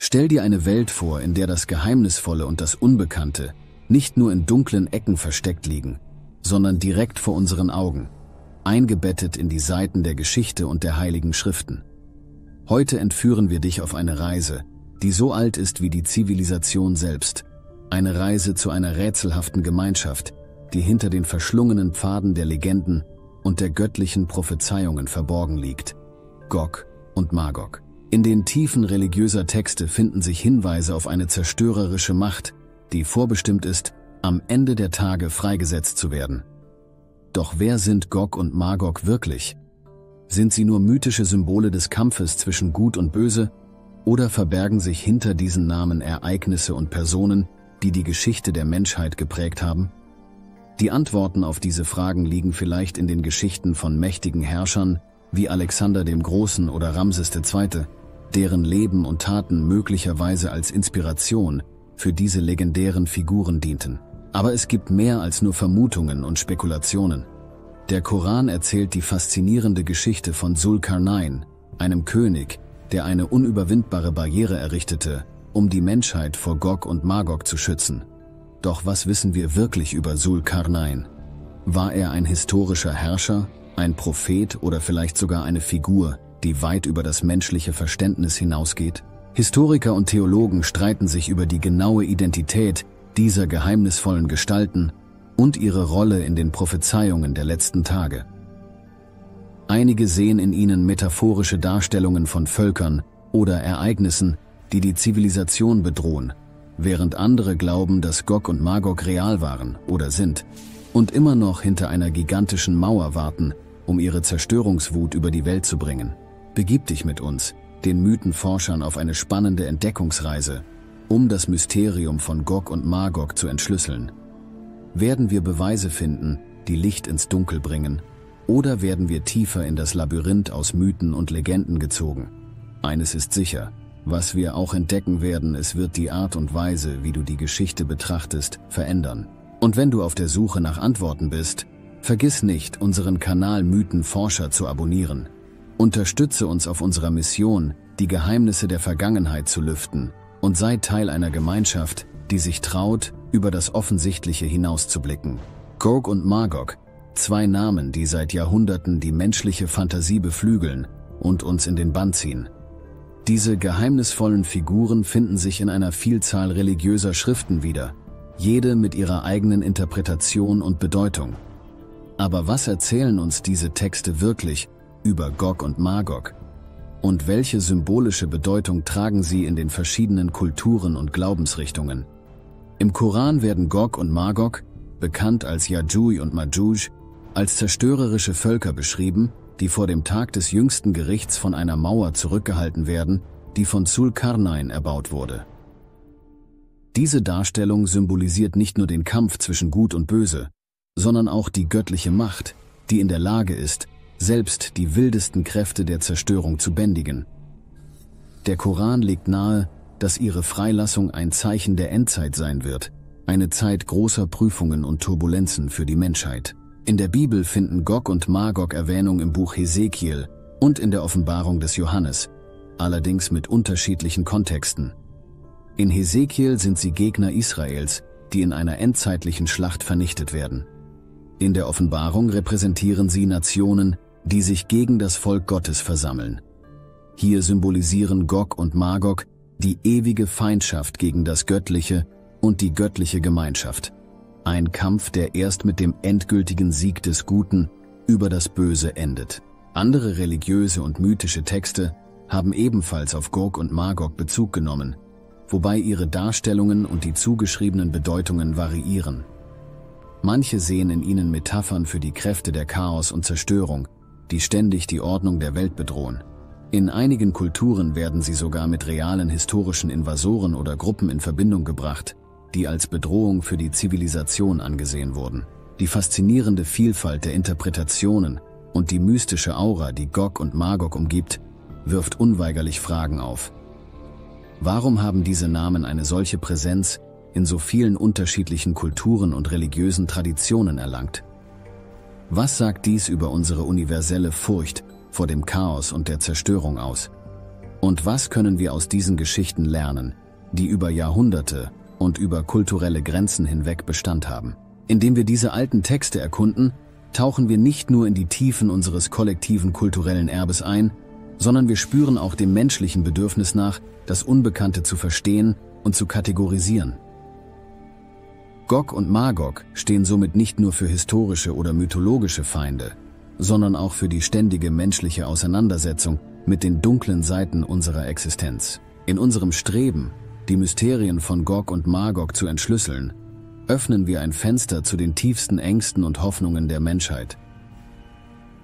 Stell dir eine Welt vor, in der das Geheimnisvolle und das Unbekannte nicht nur in dunklen Ecken versteckt liegen, sondern direkt vor unseren Augen, eingebettet in die Seiten der Geschichte und der Heiligen Schriften. Heute entführen wir dich auf eine Reise, die so alt ist wie die Zivilisation selbst. Eine Reise zu einer rätselhaften Gemeinschaft, die hinter den verschlungenen Pfaden der Legenden und der göttlichen Prophezeiungen verborgen liegt. Gog und Magog. In den Tiefen religiöser Texte finden sich Hinweise auf eine zerstörerische Macht, die vorbestimmt ist, am Ende der Tage freigesetzt zu werden. Doch wer sind Gog und Magog wirklich? Sind sie nur mythische Symbole des Kampfes zwischen Gut und Böse, oder verbergen sich hinter diesen Namen Ereignisse und Personen, die die Geschichte der Menschheit geprägt haben? Die Antworten auf diese Fragen liegen vielleicht in den Geschichten von mächtigen Herrschern wie Alexander dem Großen oder Ramses II., deren Leben und Taten möglicherweise als Inspiration für diese legendären Figuren dienten. Aber es gibt mehr als nur Vermutungen und Spekulationen. Der Koran erzählt die faszinierende Geschichte von Zulkarnain, einem König, der eine unüberwindbare Barriere errichtete, um die Menschheit vor Gog und Magog zu schützen. Doch was wissen wir wirklich über Zulkarnain? War er ein historischer Herrscher, ein Prophet oder vielleicht sogar eine Figur, die weit über das menschliche Verständnis hinausgeht? Historiker und Theologen streiten sich über die genaue Identität dieser geheimnisvollen Gestalten und ihre Rolle in den Prophezeiungen der letzten Tage. Einige sehen in ihnen metaphorische Darstellungen von Völkern oder Ereignissen, die die Zivilisation bedrohen, während andere glauben, dass Gog und Magog real waren oder sind und immer noch hinter einer gigantischen Mauer warten, um ihre Zerstörungswut über die Welt zu bringen. Begib dich mit uns, den Mythenforschern, auf eine spannende Entdeckungsreise, um das Mysterium von Gog und Magog zu entschlüsseln. Werden wir Beweise finden, die Licht ins Dunkel bringen, oder werden wir tiefer in das Labyrinth aus Mythen und Legenden gezogen? Eines ist sicher: Was wir auch entdecken werden, es wird die Art und Weise, wie du die Geschichte betrachtest, verändern. Und wenn du auf der Suche nach Antworten bist, vergiss nicht, unseren Kanal Mythenforscher zu abonnieren. Unterstütze uns auf unserer Mission, die Geheimnisse der Vergangenheit zu lüften, und sei Teil einer Gemeinschaft, die sich traut, über das Offensichtliche hinauszublicken. Gog und Magog, zwei Namen, die seit Jahrhunderten die menschliche Fantasie beflügeln und uns in den Bann ziehen. Diese geheimnisvollen Figuren finden sich in einer Vielzahl religiöser Schriften wieder, jede mit ihrer eigenen Interpretation und Bedeutung. Aber was erzählen uns diese Texte wirklich über Gog und Magog? Und welche symbolische Bedeutung tragen sie in den verschiedenen Kulturen und Glaubensrichtungen? Im Koran werden Gog und Magog, bekannt als Yajuj und Majuj, als zerstörerische Völker beschrieben, die vor dem Tag des jüngsten Gerichts von einer Mauer zurückgehalten werden, die von Zulkarnain erbaut wurde. Diese Darstellung symbolisiert nicht nur den Kampf zwischen Gut und Böse, sondern auch die göttliche Macht, die in der Lage ist, selbst die wildesten Kräfte der Zerstörung zu bändigen. Der Koran legt nahe, dass ihre Freilassung ein Zeichen der Endzeit sein wird, eine Zeit großer Prüfungen und Turbulenzen für die Menschheit. In der Bibel finden Gog und Magog Erwähnung im Buch Hesekiel und in der Offenbarung des Johannes, allerdings mit unterschiedlichen Kontexten. In Hesekiel sind sie Gegner Israels, die in einer endzeitlichen Schlacht vernichtet werden. In der Offenbarung repräsentieren sie Nationen, die sich gegen das Volk Gottes versammeln. Hier symbolisieren Gog und Magog die ewige Feindschaft gegen das Göttliche und die göttliche Gemeinschaft. Ein Kampf, der erst mit dem endgültigen Sieg des Guten über das Böse endet. Andere religiöse und mythische Texte haben ebenfalls auf Gog und Magog Bezug genommen, wobei ihre Darstellungen und die zugeschriebenen Bedeutungen variieren. Manche sehen in ihnen Metaphern für die Kräfte der Chaos und Zerstörung, die ständig die Ordnung der Welt bedrohen. In einigen Kulturen werden sie sogar mit realen historischen Invasoren oder Gruppen in Verbindung gebracht, die als Bedrohung für die Zivilisation angesehen wurden. Die faszinierende Vielfalt der Interpretationen und die mystische Aura, die Gog und Magog umgibt, wirft unweigerlich Fragen auf. Warum haben diese Namen eine solche Präsenz in so vielen unterschiedlichen Kulturen und religiösen Traditionen erlangt? Was sagt dies über unsere universelle Furcht vor dem Chaos und der Zerstörung aus? Und was können wir aus diesen Geschichten lernen, die über Jahrhunderte und über kulturelle Grenzen hinweg Bestand haben? Indem wir diese alten Texte erkunden, tauchen wir nicht nur in die Tiefen unseres kollektiven kulturellen Erbes ein, sondern wir spüren auch dem menschlichen Bedürfnis nach, das Unbekannte zu verstehen und zu kategorisieren. Gog und Magog stehen somit nicht nur für historische oder mythologische Feinde, sondern auch für die ständige menschliche Auseinandersetzung mit den dunklen Seiten unserer Existenz. In unserem Streben, die Mysterien von Gog und Magog zu entschlüsseln, öffnen wir ein Fenster zu den tiefsten Ängsten und Hoffnungen der Menschheit.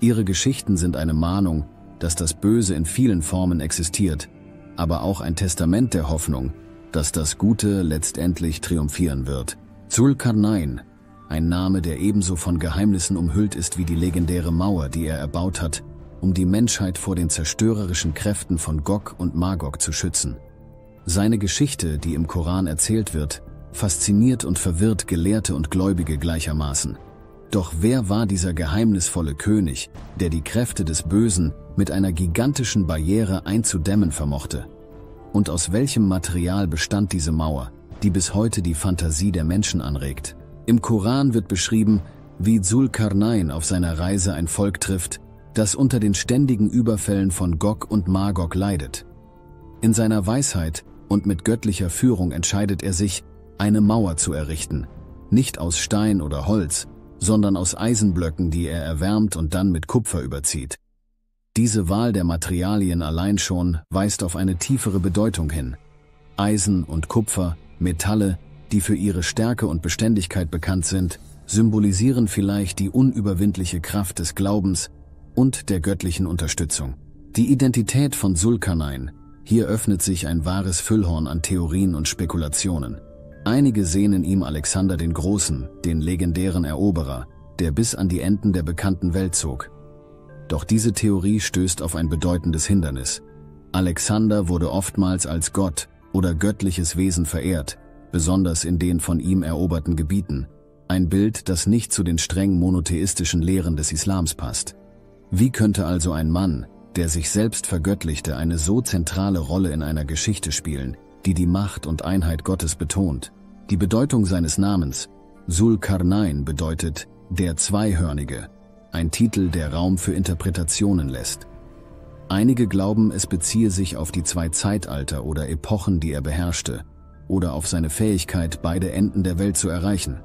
Ihre Geschichten sind eine Mahnung, dass das Böse in vielen Formen existiert, aber auch ein Testament der Hoffnung, dass das Gute letztendlich triumphieren wird. Zulkarnain, ein Name, der ebenso von Geheimnissen umhüllt ist wie die legendäre Mauer, die er erbaut hat, um die Menschheit vor den zerstörerischen Kräften von Gog und Magog zu schützen. Seine Geschichte, die im Koran erzählt wird, fasziniert und verwirrt Gelehrte und Gläubige gleichermaßen. Doch wer war dieser geheimnisvolle König, der die Kräfte des Bösen mit einer gigantischen Barriere einzudämmen vermochte? Und aus welchem Material bestand diese Mauer, die bis heute die Fantasie der Menschen anregt? Im Koran wird beschrieben, wie Zulkarnain auf seiner Reise ein Volk trifft, das unter den ständigen Überfällen von Gog und Magog leidet. In seiner Weisheit und mit göttlicher Führung entscheidet er sich, eine Mauer zu errichten, nicht aus Stein oder Holz, sondern aus Eisenblöcken, die er erwärmt und dann mit Kupfer überzieht. Diese Wahl der Materialien allein schon weist auf eine tiefere Bedeutung hin. Eisen und Kupfer, Metalle, die für ihre Stärke und Beständigkeit bekannt sind, symbolisieren vielleicht die unüberwindliche Kraft des Glaubens und der göttlichen Unterstützung. Die Identität von Zulkarnain, hier öffnet sich ein wahres Füllhorn an Theorien und Spekulationen. Einige sehen in ihm Alexander den Großen, den legendären Eroberer, der bis an die Enden der bekannten Welt zog. Doch diese Theorie stößt auf ein bedeutendes Hindernis. Alexander wurde oftmals als Gott oder göttliches Wesen verehrt, besonders in den von ihm eroberten Gebieten. Ein Bild, das nicht zu den streng monotheistischen Lehren des Islams passt. Wie könnte also ein Mann, der sich selbst vergöttlichte, eine so zentrale Rolle in einer Geschichte spielen, die die Macht und Einheit Gottes betont? Die Bedeutung seines Namens, Zulkarnain, bedeutet der Zweihörnige, ein Titel, der Raum für Interpretationen lässt. Einige glauben, es beziehe sich auf die 2 Zeitalter oder Epochen, die er beherrschte, oder auf seine Fähigkeit, beide Enden der Welt zu erreichen.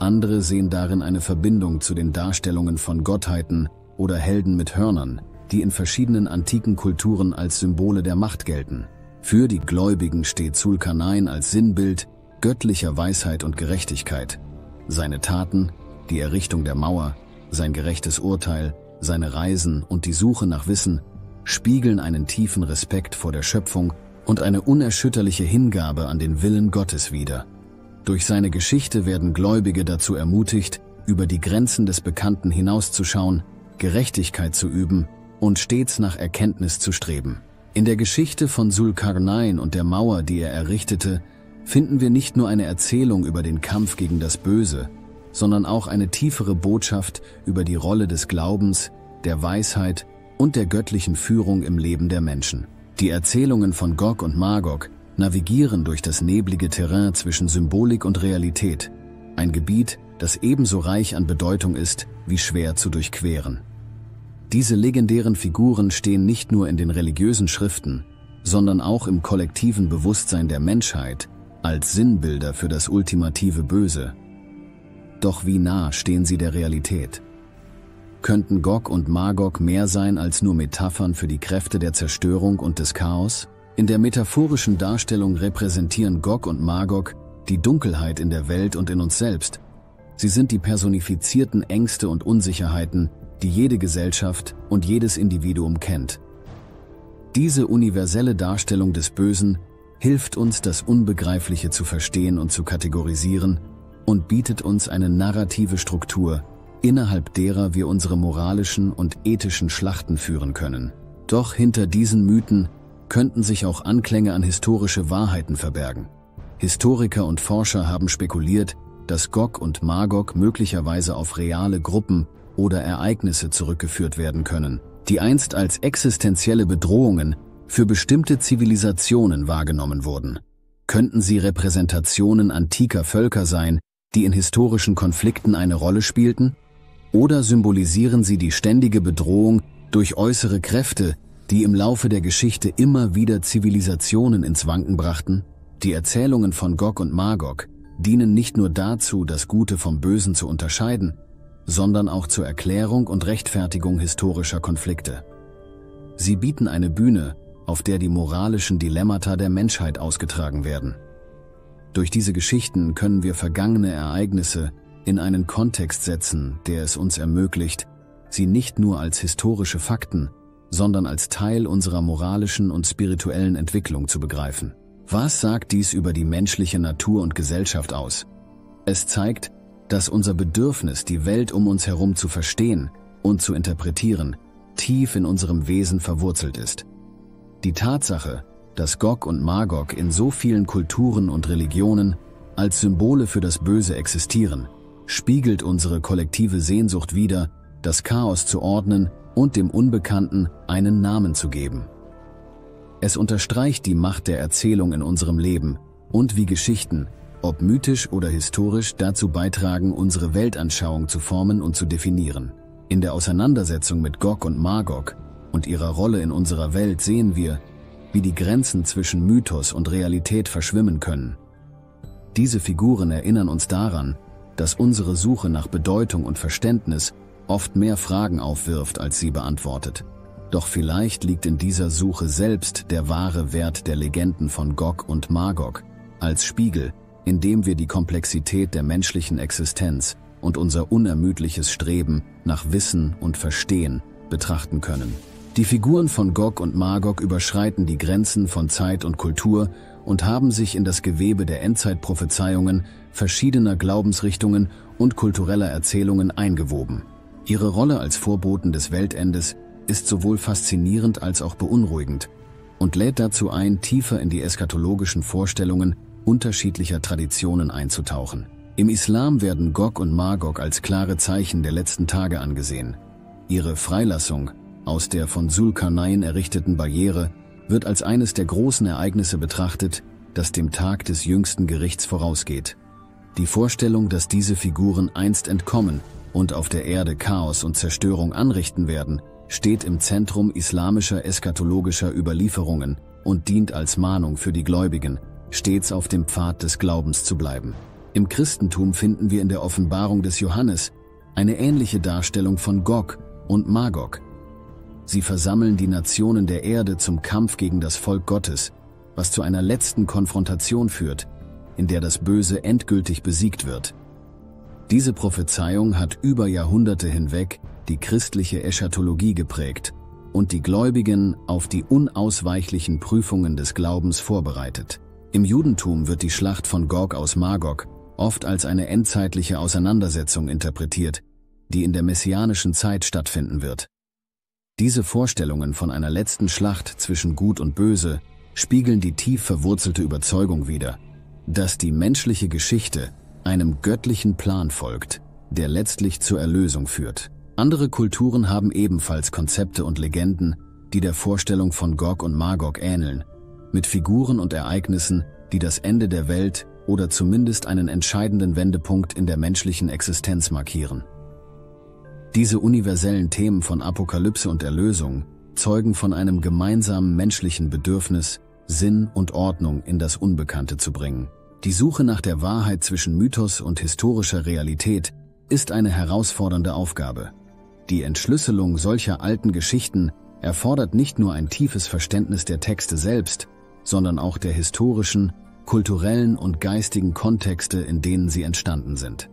Andere sehen darin eine Verbindung zu den Darstellungen von Gottheiten oder Helden mit Hörnern, die in verschiedenen antiken Kulturen als Symbole der Macht gelten. Für die Gläubigen steht Zulkarnain als Sinnbild göttlicher Weisheit und Gerechtigkeit. Seine Taten, die Errichtung der Mauer, sein gerechtes Urteil, seine Reisen und die Suche nach Wissen spiegeln einen tiefen Respekt vor der Schöpfung und eine unerschütterliche Hingabe an den Willen Gottes wider. Durch seine Geschichte werden Gläubige dazu ermutigt, über die Grenzen des Bekannten hinauszuschauen, Gerechtigkeit zu üben und stets nach Erkenntnis zu streben. In der Geschichte von Zulkarnain und der Mauer, die er errichtete, finden wir nicht nur eine Erzählung über den Kampf gegen das Böse, sondern auch eine tiefere Botschaft über die Rolle des Glaubens, der Weisheit und der göttlichen Führung im Leben der Menschen. Die Erzählungen von Gog und Magog navigieren durch das neblige Terrain zwischen Symbolik und Realität, ein Gebiet, das ebenso reich an Bedeutung ist wie schwer zu durchqueren. Diese legendären Figuren stehen nicht nur in den religiösen Schriften, sondern auch im kollektiven Bewusstsein der Menschheit als Sinnbilder für das ultimative Böse. Doch wie nah stehen sie der Realität? Könnten Gog und Magog mehr sein als nur Metaphern für die Kräfte der Zerstörung und des Chaos? In der metaphorischen Darstellung repräsentieren Gog und Magog die Dunkelheit in der Welt und in uns selbst. Sie sind die personifizierten Ängste und Unsicherheiten, die jede Gesellschaft und jedes Individuum kennt. Diese universelle Darstellung des Bösen hilft uns, das Unbegreifliche zu verstehen und zu kategorisieren und bietet uns eine narrative Struktur, innerhalb derer wir unsere moralischen und ethischen Schlachten führen können. Doch hinter diesen Mythen könnten sich auch Anklänge an historische Wahrheiten verbergen. Historiker und Forscher haben spekuliert, dass Gog und Magog möglicherweise auf reale Gruppen oder Ereignisse zurückgeführt werden können, die einst als existenzielle Bedrohungen für bestimmte Zivilisationen wahrgenommen wurden. Könnten sie Repräsentationen antiker Völker sein, die in historischen Konflikten eine Rolle spielten? Oder symbolisieren sie die ständige Bedrohung durch äußere Kräfte, die im Laufe der Geschichte immer wieder Zivilisationen ins Wanken brachten? Die Erzählungen von Gog und Magog dienen nicht nur dazu, das Gute vom Bösen zu unterscheiden, sondern auch zur Erklärung und Rechtfertigung historischer Konflikte. Sie bieten eine Bühne, auf der die moralischen Dilemmata der Menschheit ausgetragen werden. Durch diese Geschichten können wir vergangene Ereignisse in einen Kontext setzen, der es uns ermöglicht, sie nicht nur als historische Fakten, sondern als Teil unserer moralischen und spirituellen Entwicklung zu begreifen. Was sagt dies über die menschliche Natur und Gesellschaft aus? Es zeigt, dass unser Bedürfnis, die Welt um uns herum zu verstehen und zu interpretieren, tief in unserem Wesen verwurzelt ist. Die Tatsache, dass Gog und Magog in so vielen Kulturen und Religionen als Symbole für das Böse existieren, spiegelt unsere kollektive Sehnsucht wider, das Chaos zu ordnen und dem Unbekannten einen Namen zu geben. Es unterstreicht die Macht der Erzählung in unserem Leben und wie Geschichten, ob mythisch oder historisch, dazu beitragen, unsere Weltanschauung zu formen und zu definieren. In der Auseinandersetzung mit Gog und Magog und ihrer Rolle in unserer Welt sehen wir, wie die Grenzen zwischen Mythos und Realität verschwimmen können. Diese Figuren erinnern uns daran, dass unsere Suche nach Bedeutung und Verständnis oft mehr Fragen aufwirft, als sie beantwortet. Doch vielleicht liegt in dieser Suche selbst der wahre Wert der Legenden von Gog und Magog, als Spiegel, in dem wir die Komplexität der menschlichen Existenz und unser unermüdliches Streben nach Wissen und Verstehen betrachten können. Die Figuren von Gog und Magog überschreiten die Grenzen von Zeit und Kultur und haben sich in das Gewebe der Endzeitprophezeiungen verschiedener Glaubensrichtungen und kultureller Erzählungen eingewoben. Ihre Rolle als Vorboten des Weltendes ist sowohl faszinierend als auch beunruhigend und lädt dazu ein, tiefer in die eschatologischen Vorstellungen unterschiedlicher Traditionen einzutauchen. Im Islam werden Gog und Magog als klare Zeichen der letzten Tage angesehen. Ihre Freilassung aus der von Zulkarnain errichteten Barriere wird als eines der großen Ereignisse betrachtet, das dem Tag des jüngsten Gerichts vorausgeht. Die Vorstellung, dass diese Figuren einst entkommen und auf der Erde Chaos und Zerstörung anrichten werden, steht im Zentrum islamischer eschatologischer Überlieferungen und dient als Mahnung für die Gläubigen, stets auf dem Pfad des Glaubens zu bleiben. Im Christentum finden wir in der Offenbarung des Johannes eine ähnliche Darstellung von Gog und Magog. Sie versammeln die Nationen der Erde zum Kampf gegen das Volk Gottes, was zu einer letzten Konfrontation führt, in der das Böse endgültig besiegt wird. Diese Prophezeiung hat über Jahrhunderte hinweg die christliche Eschatologie geprägt und die Gläubigen auf die unausweichlichen Prüfungen des Glaubens vorbereitet. Im Judentum wird die Schlacht von Gog aus Magog oft als eine endzeitliche Auseinandersetzung interpretiert, die in der messianischen Zeit stattfinden wird. Diese Vorstellungen von einer letzten Schlacht zwischen Gut und Böse spiegeln die tief verwurzelte Überzeugung wider, dass die menschliche Geschichte einem göttlichen Plan folgt, der letztlich zur Erlösung führt. Andere Kulturen haben ebenfalls Konzepte und Legenden, die der Vorstellung von Gog und Magog ähneln, mit Figuren und Ereignissen, die das Ende der Welt oder zumindest einen entscheidenden Wendepunkt in der menschlichen Existenz markieren. Diese universellen Themen von Apokalypse und Erlösung zeugen von einem gemeinsamen menschlichen Bedürfnis, Sinn und Ordnung in das Unbekannte zu bringen. Die Suche nach der Wahrheit zwischen Mythos und historischer Realität ist eine herausfordernde Aufgabe. Die Entschlüsselung solcher alten Geschichten erfordert nicht nur ein tiefes Verständnis der Texte selbst, sondern auch der historischen, kulturellen und geistigen Kontexte, in denen sie entstanden sind.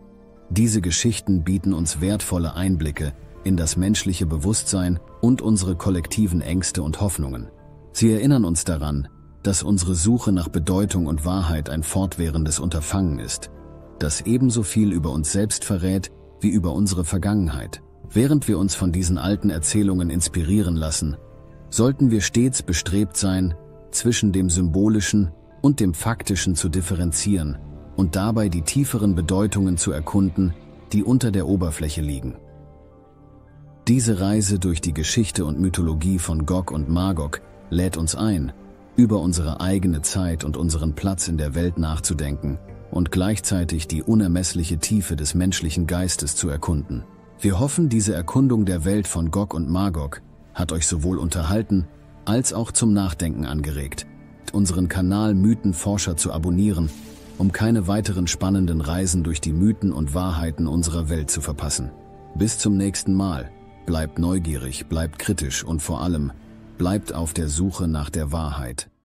Diese Geschichten bieten uns wertvolle Einblicke in das menschliche Bewusstsein und unsere kollektiven Ängste und Hoffnungen. Sie erinnern uns daran, dass unsere Suche nach Bedeutung und Wahrheit ein fortwährendes Unterfangen ist, das ebenso viel über uns selbst verrät wie über unsere Vergangenheit. Während wir uns von diesen alten Erzählungen inspirieren lassen, sollten wir stets bestrebt sein, zwischen dem Symbolischen und dem Faktischen zu differenzieren und dabei die tieferen Bedeutungen zu erkunden, die unter der Oberfläche liegen. Diese Reise durch die Geschichte und Mythologie von Gog und Magog lädt uns ein, über unsere eigene Zeit und unseren Platz in der Welt nachzudenken und gleichzeitig die unermessliche Tiefe des menschlichen Geistes zu erkunden. Wir hoffen, diese Erkundung der Welt von Gog und Magog hat euch sowohl unterhalten als auch zum Nachdenken angeregt. Unseren Kanal Mythenforscher zu abonnieren, um keine weiteren spannenden Reisen durch die Mythen und Wahrheiten unserer Welt zu verpassen. Bis zum nächsten Mal. Bleibt neugierig, bleibt kritisch und vor allem, bleibt auf der Suche nach der Wahrheit.